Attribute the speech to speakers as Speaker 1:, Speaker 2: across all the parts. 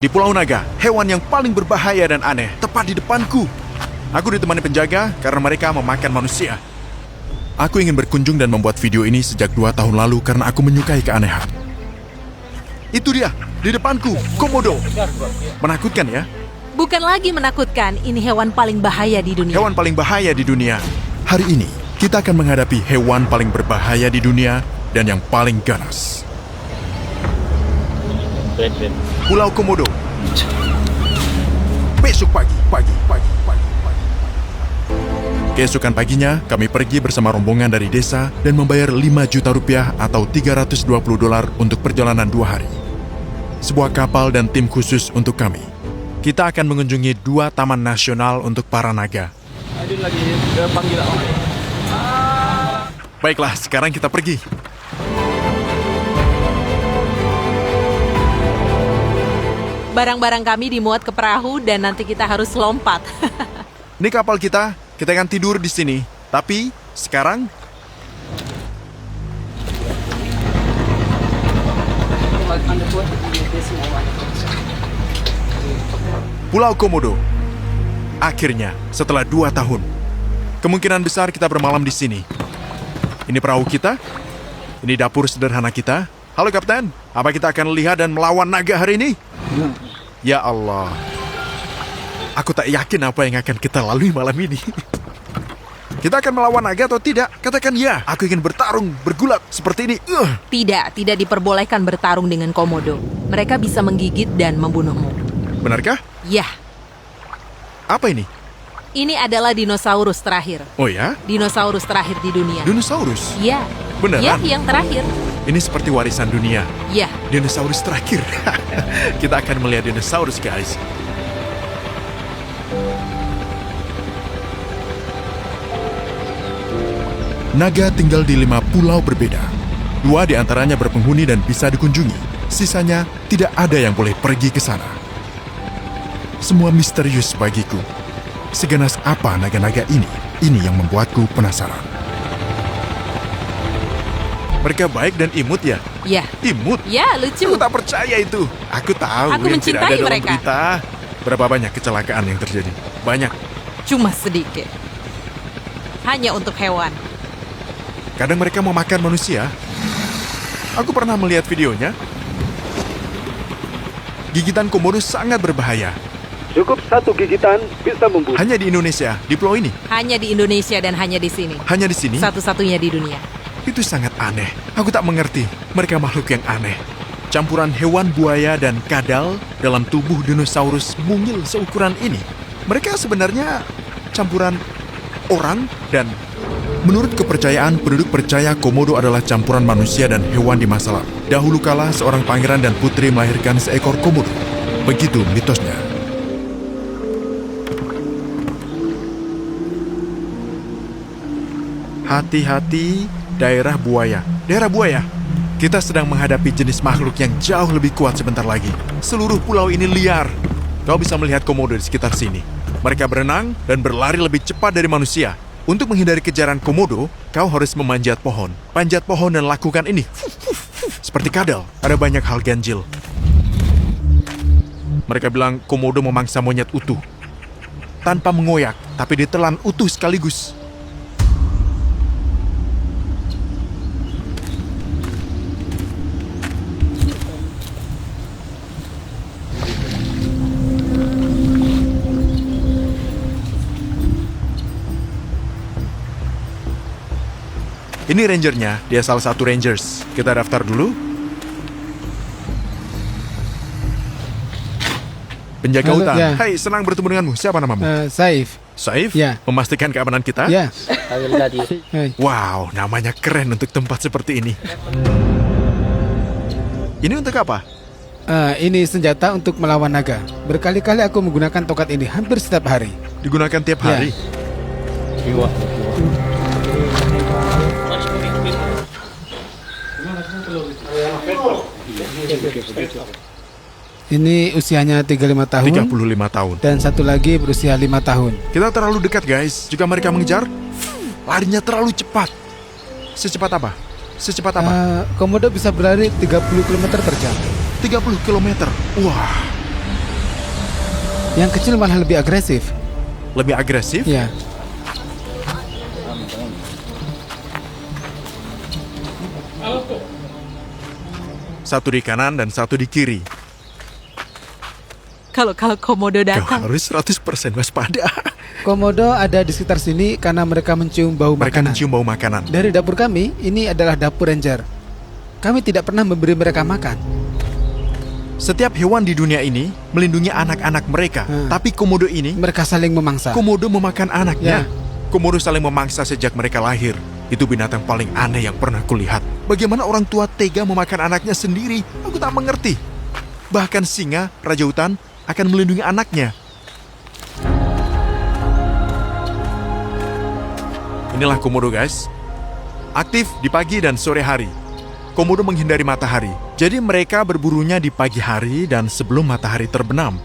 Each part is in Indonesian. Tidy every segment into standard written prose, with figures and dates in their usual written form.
Speaker 1: Di Pulau Naga, hewan yang paling berbahaya dan aneh tepat di depanku. Aku ditemani penjaga karena mereka memakan manusia. Aku ingin berkunjung dan membuat video ini sejak 2 tahun lalu karena aku menyukai keanehan. Itu dia, di depanku, Komodo. Menakutkan ya?
Speaker 2: Bukan lagi menakutkan, ini hewan paling bahaya di dunia.
Speaker 1: Hewan paling bahaya di dunia. Hari ini, kita akan menghadapi hewan paling berbahaya di dunia dan yang paling ganas. Pulau Komodo. Besok pagi. Keesokan paginya, kami pergi bersama rombongan dari desa dan membayar 5 juta rupiah atau 320 dolar untuk perjalanan 2 hari. Sebuah kapal dan tim khusus untuk kami. Kita akan mengunjungi 2 taman nasional untuk para naga. Baiklah, sekarang kita pergi.
Speaker 2: Barang-barang kami dimuat ke perahu dan nanti kita harus lompat.
Speaker 1: Ini kapal kita akan tidur di sini. Tapi sekarang Pulau Komodo. Akhirnya, setelah 2 tahun, kemungkinan besar kita bermalam di sini. Ini perahu kita. Ini dapur sederhana kita. Halo Kapten, apa kita akan lihat dan melawan naga hari ini? Ya Allah. Aku tak yakin apa yang akan kita lalui malam ini. Kita akan melawan naga atau tidak? Katakan ya. Aku ingin bertarung, bergulat seperti ini.
Speaker 2: Tidak diperbolehkan bertarung dengan komodo. Mereka bisa menggigit dan membunuhmu.
Speaker 1: Benarkah?
Speaker 2: Ya,
Speaker 1: Apa ini?
Speaker 2: ini adalah dinosaurus terakhir.
Speaker 1: Oh ya?
Speaker 2: Dinosaurus terakhir di dunia.
Speaker 1: Dinosaurus?
Speaker 2: Ya.
Speaker 1: Beneran?
Speaker 2: Ya, yang terakhir.
Speaker 1: Ini seperti warisan dunia.
Speaker 2: Ya.
Speaker 1: Dinosaurus terakhir. Kita akan melihat dinosaurus, guys. Naga tinggal di 5 pulau berbeda. 2 di antaranya berpenghuni dan bisa dikunjungi. Sisanya tidak ada yang boleh pergi ke sana. Semua misterius bagiku. Seganas apa naga-naga ini? Ini yang membuatku penasaran. Mereka baik dan imut ya?
Speaker 2: Ya.
Speaker 1: Imut?
Speaker 2: Ya, lucu.
Speaker 1: Aku tak percaya itu. Aku tahu
Speaker 2: Aku
Speaker 1: yang tidak ada
Speaker 2: mencintai
Speaker 1: dalam
Speaker 2: mereka.
Speaker 1: berita. Berapa banyak kecelakaan yang terjadi? Banyak.
Speaker 2: Cuma sedikit. Hanya untuk hewan.
Speaker 1: Kadang mereka mau makan manusia. Aku pernah melihat videonya. Gigitan komodo sangat berbahaya.
Speaker 3: Cukup 1 gigitan bisa membunuh.
Speaker 1: Hanya di Indonesia, di pulau ini.
Speaker 2: Hanya di Indonesia dan hanya di sini.
Speaker 1: Hanya di sini.
Speaker 2: Satu-satunya di dunia.
Speaker 1: Itu sangat aneh. Aku tak mengerti. Mereka makhluk yang aneh. Campuran hewan buaya dan kadal dalam tubuh dinosaurus mungil seukuran ini. Mereka sebenarnya campuran orang dan menurut kepercayaan, penduduk percaya komodo adalah campuran manusia dan hewan di masa lalu. Dahulu kala seorang pangeran dan putri melahirkan seekor komodo. Begitu mitosnya. Hati-hati, daerah buaya. Daerah buaya. Kita sedang menghadapi jenis makhluk yang jauh lebih kuat sebentar lagi. Seluruh pulau ini liar. Kau bisa melihat komodo di sekitar sini. Mereka berenang dan berlari lebih cepat dari manusia. Untuk menghindari kejaran komodo, kau harus memanjat pohon. Panjat pohon dan lakukan ini. Seperti kadal, ada banyak hal ganjil. Mereka bilang komodo memangsa monyet utuh. Tanpa mengoyak, tapi ditelan utuh sekaligus. Ini rangernya, dia salah satu rangers. Kita daftar dulu. Penjaga
Speaker 4: Halo,
Speaker 1: hutan.
Speaker 4: ya.
Speaker 1: Hai, senang bertemu denganmu. Siapa namamu?
Speaker 4: Saif.
Speaker 1: Saif?
Speaker 4: Ya.
Speaker 1: Memastikan keamanan kita?
Speaker 4: Ya. Hai.
Speaker 1: Wow, namanya keren untuk tempat seperti ini. Ini untuk apa?
Speaker 4: Ini senjata untuk melawan naga. Berkali-kali aku menggunakan tongkat ini hampir setiap hari.
Speaker 1: Digunakan tiap
Speaker 4: Ya.
Speaker 1: hari?
Speaker 4: Ini usianya 35 tahun
Speaker 1: 35 tahun.
Speaker 4: dan satu lagi berusia 5 tahun.
Speaker 1: Kita terlalu dekat, guys. Jika mereka mengejar, larinya terlalu cepat. Secepat apa? Secepat apa?
Speaker 4: Komodo bisa berlari 30 km per jam.
Speaker 1: 30 km. Wah,
Speaker 4: Yang kecil malah lebih agresif.
Speaker 1: Lebih agresif?
Speaker 4: Ya,
Speaker 1: Satu di kanan dan satu di kiri.
Speaker 2: Kalau komodo
Speaker 1: Kau
Speaker 2: datang,
Speaker 1: harus 100% waspada.
Speaker 4: komodo ada di sekitar sini karena mereka mencium bau
Speaker 1: Mereka
Speaker 4: makanan.
Speaker 1: mencium bau makanan.
Speaker 4: Dari dapur kami, ini adalah dapur ranger. Kami tidak pernah memberi mereka makan.
Speaker 1: Setiap hewan di dunia ini melindungi anak-anak mereka. Tapi komodo ini,
Speaker 4: Mereka saling memangsa.
Speaker 1: komodo memakan anaknya.
Speaker 4: Ya.
Speaker 1: Komodo saling memangsa sejak mereka lahir. Itu binatang paling aneh yang pernah kulihat. Bagaimana orang tua tega memakan anaknya sendiri? Aku tak mengerti. Bahkan singa, raja hutan, akan melindungi anaknya. Inilah komodo, guys. Aktif di pagi dan sore hari. Komodo menghindari matahari. Jadi mereka berburunya di pagi hari dan sebelum matahari terbenam.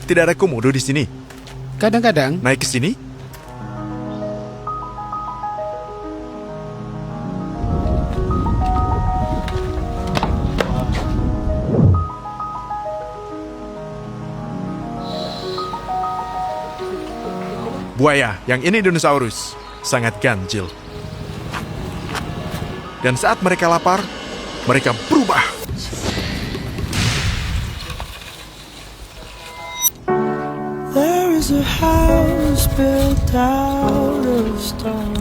Speaker 1: Tidak ada komodo di sini.
Speaker 4: Kadang-kadang,
Speaker 1: Naik ke sini. Buaya, yang ini dinosaurus, sangat ganjil. Dan saat mereka lapar, mereka berubah.
Speaker 5: There is a house built out of stone.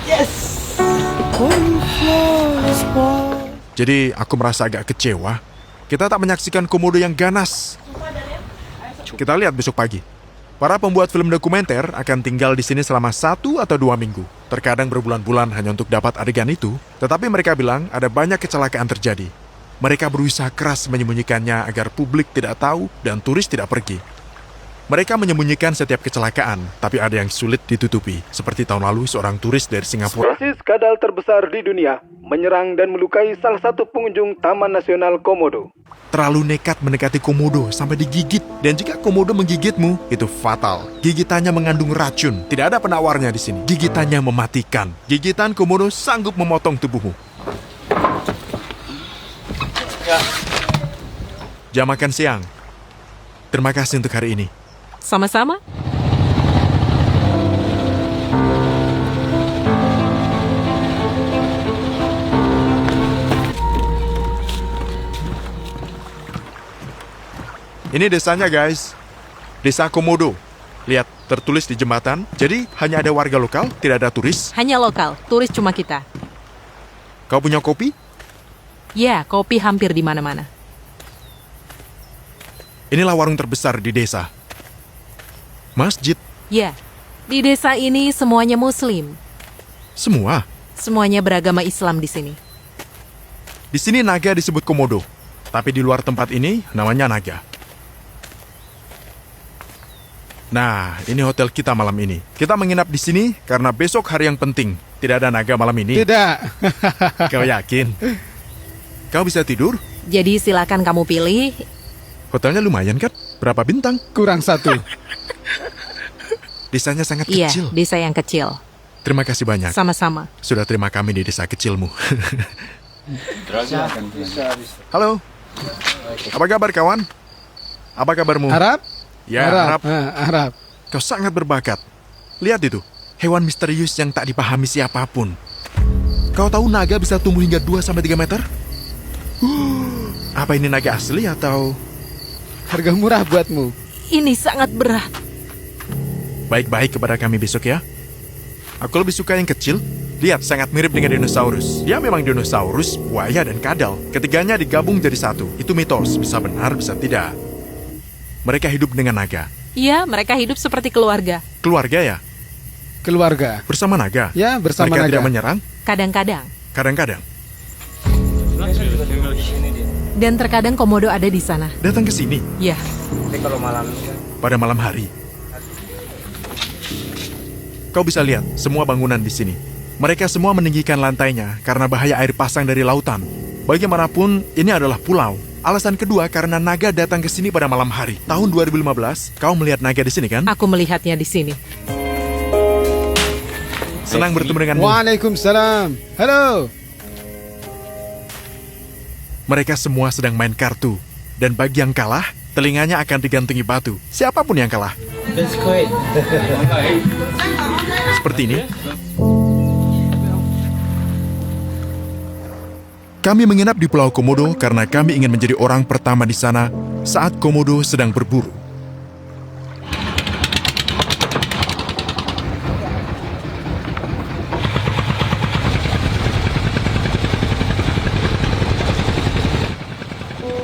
Speaker 5: Yes! Wooden floors, walls.
Speaker 1: Jadi aku merasa agak kecewa. Kita tak menyaksikan komodo yang ganas. Kita lihat besok pagi. Para pembuat film dokumenter akan tinggal di sini selama 1 atau 2 minggu. Terkadang berbulan-bulan hanya untuk dapat adegan itu. Tetapi mereka bilang ada banyak kecelakaan terjadi. Mereka berusaha keras menyembunyikannya agar publik tidak tahu dan turis tidak pergi. Mereka menyembunyikan setiap kecelakaan, tapi ada yang sulit ditutupi. Seperti tahun lalu seorang turis dari Singapura.
Speaker 3: Spesies kadal terbesar di dunia menyerang dan melukai salah satu pengunjung Taman Nasional Komodo.
Speaker 1: Terlalu nekat mendekati komodo sampai digigit. Dan jika komodo menggigitmu, itu fatal. Gigitannya mengandung racun. Tidak ada penawarnya di sini. Gigitannya mematikan. Gigitan komodo sanggup memotong tubuhmu. Jam makan siang. Terima kasih untuk hari ini.
Speaker 2: sama-sama.
Speaker 1: Ini desanya, guys. Desa Komodo. Lihat, tertulis di jembatan. Jadi, hanya ada warga lokal, tidak ada turis.
Speaker 2: Hanya lokal, turis cuma kita.
Speaker 1: Kau punya kopi?
Speaker 2: Ya, kopi hampir di mana-mana.
Speaker 1: Inilah warung terbesar di desa. Masjid.
Speaker 2: Ya, di desa ini semuanya Muslim.
Speaker 1: Semua.
Speaker 2: Semuanya beragama Islam di sini.
Speaker 1: Di sini naga disebut komodo. Tapi di luar tempat ini, namanya naga. Nah, ini hotel kita malam ini. Kita menginap di sini karena besok hari yang penting. Tidak ada naga malam ini.
Speaker 4: tidak.
Speaker 1: Kau yakin? Kau bisa tidur?
Speaker 2: Jadi silakan kamu pilih.
Speaker 1: Hotelnya lumayan kan? Berapa bintang?
Speaker 4: Kurang 1.
Speaker 1: Desanya sangat
Speaker 2: Iya,
Speaker 1: kecil.
Speaker 2: desa yang kecil.
Speaker 1: Terima kasih banyak.
Speaker 2: Sama-sama.
Speaker 1: Sudah terima kami di desa kecilmu. Halo. Apa kabar, kawan? Apa kabarmu?
Speaker 4: Arab?
Speaker 1: Ya, Arab.
Speaker 4: Arab.
Speaker 1: Kau sangat berbakat. Lihat itu, hewan misterius yang tak dipahami siapapun. Kau tahu naga bisa tumbuh hingga 2-3 meter? Apa ini naga asli atau...
Speaker 4: Harga murah buatmu.
Speaker 2: Ini sangat berat.
Speaker 1: Baik-baik kepada kami besok ya. Aku lebih suka yang kecil. Lihat, sangat mirip dengan dinosaurus. Dia memang dinosaurus, buaya, dan kadal. Ketiganya digabung jadi satu. Itu mitos, bisa benar, bisa tidak. Mereka hidup dengan naga.
Speaker 2: Iya, mereka hidup seperti keluarga.
Speaker 1: Keluarga ya?
Speaker 4: Keluarga.
Speaker 1: Bersama naga?
Speaker 4: Ya, bersama
Speaker 1: Mereka
Speaker 4: naga.
Speaker 1: tidak menyerang?
Speaker 2: Kadang-kadang.
Speaker 1: Kadang-kadang.
Speaker 2: Dan terkadang komodo ada di sana.
Speaker 1: Datang ke sini
Speaker 2: Ya,
Speaker 1: pada malam hari. Kau bisa lihat semua bangunan di sini. Mereka semua meninggikan lantainya karena bahaya air pasang dari lautan. Bagaimanapun, ini adalah pulau. Alasan kedua karena naga datang ke sini pada malam hari. Tahun 2015, kau melihat naga di sini kan?
Speaker 2: aku melihatnya di sini.
Speaker 1: Senang bertemu denganmu.
Speaker 4: Waalaikumsalam. Halo.
Speaker 1: Mereka semua sedang main kartu. Dan bagi yang kalah, telinganya akan digantungi batu. Siapapun yang kalah.
Speaker 5: That's great.
Speaker 1: Seperti ini. Kami menginap di Pulau Komodo karena kami ingin menjadi orang pertama di sana saat Komodo sedang berburu.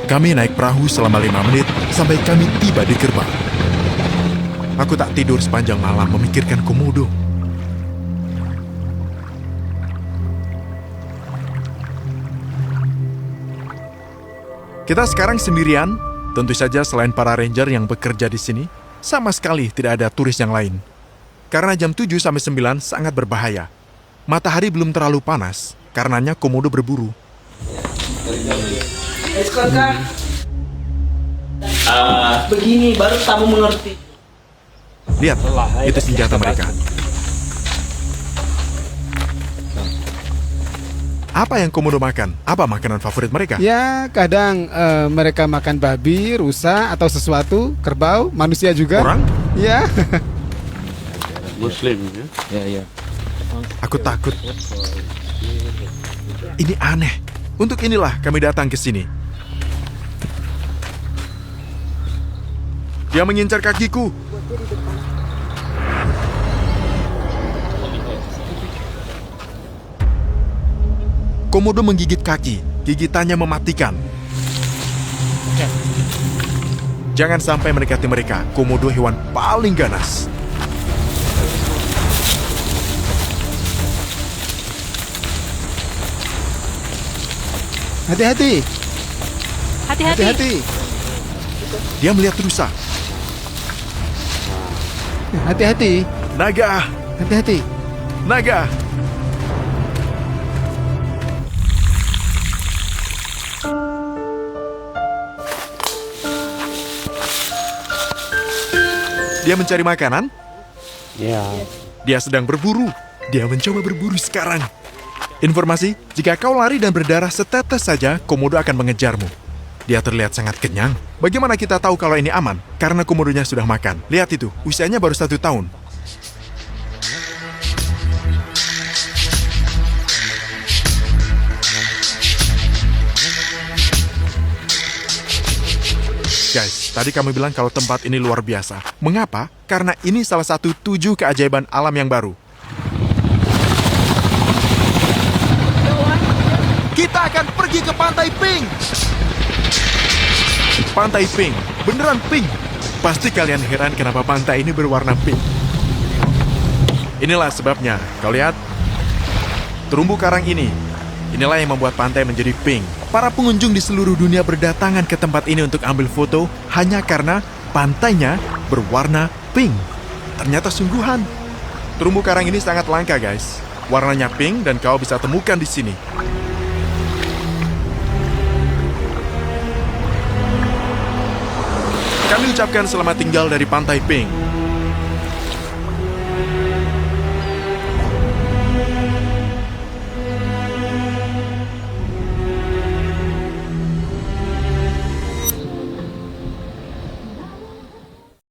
Speaker 1: Kami naik perahu selama 5 menit sampai kami tiba di gerbang. Aku tak tidur sepanjang malam memikirkan Komodo. Kita sekarang sendirian, tentu saja selain para ranger yang bekerja di sini, sama sekali tidak ada turis yang lain. Karena jam 7 sampai 9 sangat berbahaya. Matahari belum terlalu panas, karenanya Komodo berburu.
Speaker 5: Begini baru kamu mengerti.
Speaker 1: Lihat, itu senjata mereka. Apa yang Komodo makan? Apa makanan favorit mereka?
Speaker 4: Ya, kadang mereka makan babi, rusa, atau sesuatu, kerbau, manusia juga.
Speaker 1: Orang?
Speaker 4: Ya.
Speaker 6: Muslim ya?
Speaker 1: Aku takut. Ini aneh. Untuk inilah kami datang ke sini. Dia mengincar kakiku. Komodo menggigit kaki. Gigitannya mematikan. Jangan sampai mendekati mereka. Komodo hewan paling ganas.
Speaker 4: Hati-hati.
Speaker 2: Hati-hati.
Speaker 4: Hati-hati.
Speaker 1: Dia melihat rusa.
Speaker 4: Hati-hati.
Speaker 1: Naga!
Speaker 4: Hati-hati.
Speaker 1: Naga! Dia mencari makanan.
Speaker 6: Ya.
Speaker 1: Dia sedang berburu. Dia mencoba berburu sekarang. Informasi, jika kau lari dan berdarah setetes saja, Komodo akan mengejarmu. Dia terlihat sangat kenyang. Bagaimana kita tahu kalau ini aman? Karena komodonya sudah makan. Lihat itu, usianya baru 1 tahun. Guys, tadi kami bilang kalau tempat ini luar biasa. Mengapa? Karena ini salah satu 7 keajaiban alam yang baru. Kita akan pergi ke Pantai Pink. Pantai Pink, beneran pink. Pasti kalian heran kenapa pantai ini berwarna pink. Inilah sebabnya, kau lihat. Terumbu karang ini, inilah yang membuat pantai menjadi pink. Para pengunjung di seluruh dunia berdatangan ke tempat ini untuk ambil foto hanya karena pantainya berwarna pink. Ternyata sungguhan. Terumbu karang ini sangat langka, guys. Warnanya pink dan kau bisa temukan di sini. Kami ucapkan selamat tinggal dari Pantai Pink.